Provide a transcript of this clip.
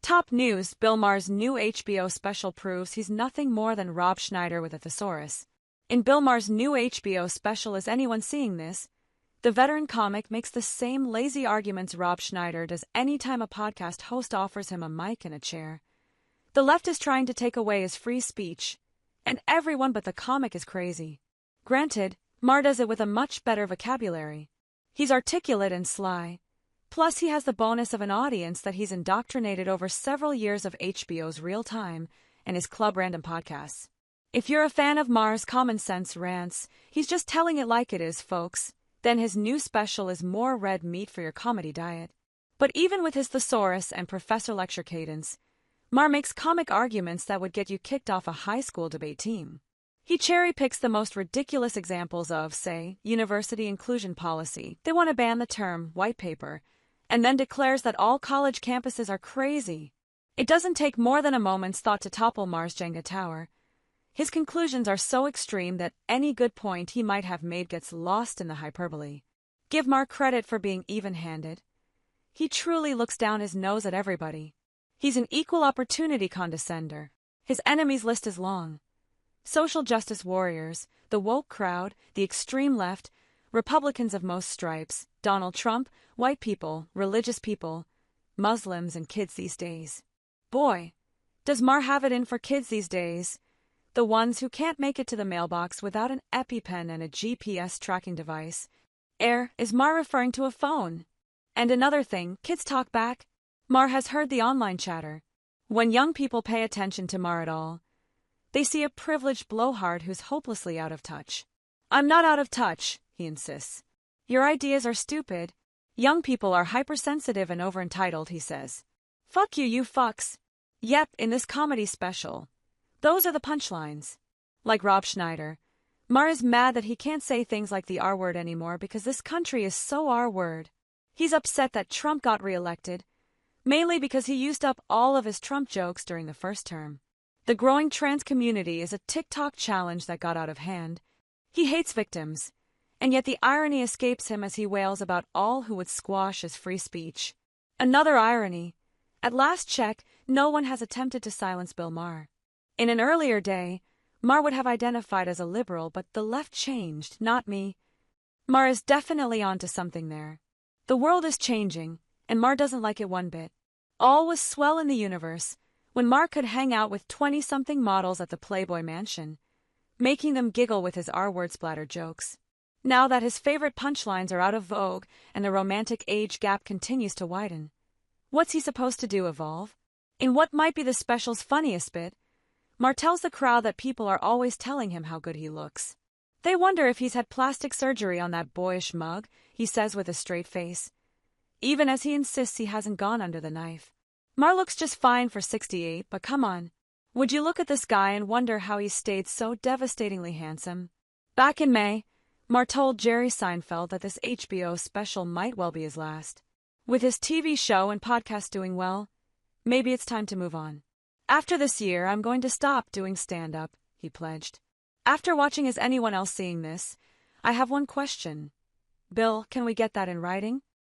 Top news: Bill Maher's new HBO special proves he's nothing more than Rob Schneider with a Thesaurus. In Bill Maher's new HBO special Is Anyone Seeing This?, the veteran comic makes the same lazy arguments Rob Schneider does anytime a podcast host offers him a mic and a chair. The left is trying to take away his free speech, and everyone but the comic is crazy. Granted, Maher does it with a much better vocabulary. He's articulate and sly. Plus, he has the bonus of an audience that he's indoctrinated over several years of HBO's Real Time and his Club Random podcasts. If you're a fan of Maher's common sense rants, he's just telling it like it is, folks. Then his new special is more red meat for your comedy diet. But even with his Thesaurus and professor lecture cadence, Maher makes comic arguments that would get you kicked off a high school debate team. He cherry-picks the most ridiculous examples of, say, university inclusion policy. They want to ban the term white paper, and then declares that all college campuses are crazy. It doesn't take more than a moment's thought to topple Maher's Jenga tower. His conclusions are so extreme that any good point he might have made gets lost in the hyperbole. Give Maher credit for being even-handed. He truly looks down his nose at everybody. He's an equal opportunity condescender. His enemies list is long. Social justice warriors, the woke crowd, the extreme left, Republicans of most stripes, Donald Trump, white people, religious people, Muslims, and kids these days. Boy, does Maher have it in for kids these days. The ones who can't make it to the mailbox without an EpiPen and a GPS tracking device. Is Maher referring to a phone? And another thing, kids talk back. Maher has heard the online chatter. When young people pay attention to Maher at all, they see a privileged blowhard who's hopelessly out of touch. I'm not out of touch, he insists. Your ideas are stupid. Young people are hypersensitive and over-entitled, he says. Fuck you, you fucks. Yep, in this comedy special, those are the punchlines. Like Rob Schneider, Maher is mad that he can't say things like the R-word anymore because this country is so R-word. He's upset that Trump got reelected, mainly because he used up all of his Trump jokes during the first term. The growing trans community is a TikTok challenge that got out of hand. He hates victims, and yet the irony escapes him as he wails about all who would squash his free speech. Another irony. At last check, no one has attempted to silence Bill Maher. In an earlier day, Maher would have identified as a liberal, but the left changed, not me. Maher is definitely onto something there. The world is changing, and Maher doesn't like it one bit. All was swell in the universe when Maher could hang out with 20-something models at the Playboy Mansion, making them giggle with his R-word splatter jokes. Now that his favorite punchlines are out of vogue and the romantic age gap continues to widen, what's he supposed to do, evolve? In what might be the special's funniest bit, Maher tells the crowd that people are always telling him how good he looks. They wonder if he's had plastic surgery on that boyish mug, he says with a straight face, even as he insists he hasn't gone under the knife. Maher looks just fine for 68, but come on. Would you look at this guy and wonder how he stayed so devastatingly handsome? Back in May, Maher told Jerry Seinfeld that this HBO special might well be his last. With his TV show and podcast doing well, maybe it's time to move on. After this year, I'm going to stop doing stand-up, he pledged. After watching Is Anyone Else Seeing This?, I have one question. Bill, can we get that in writing?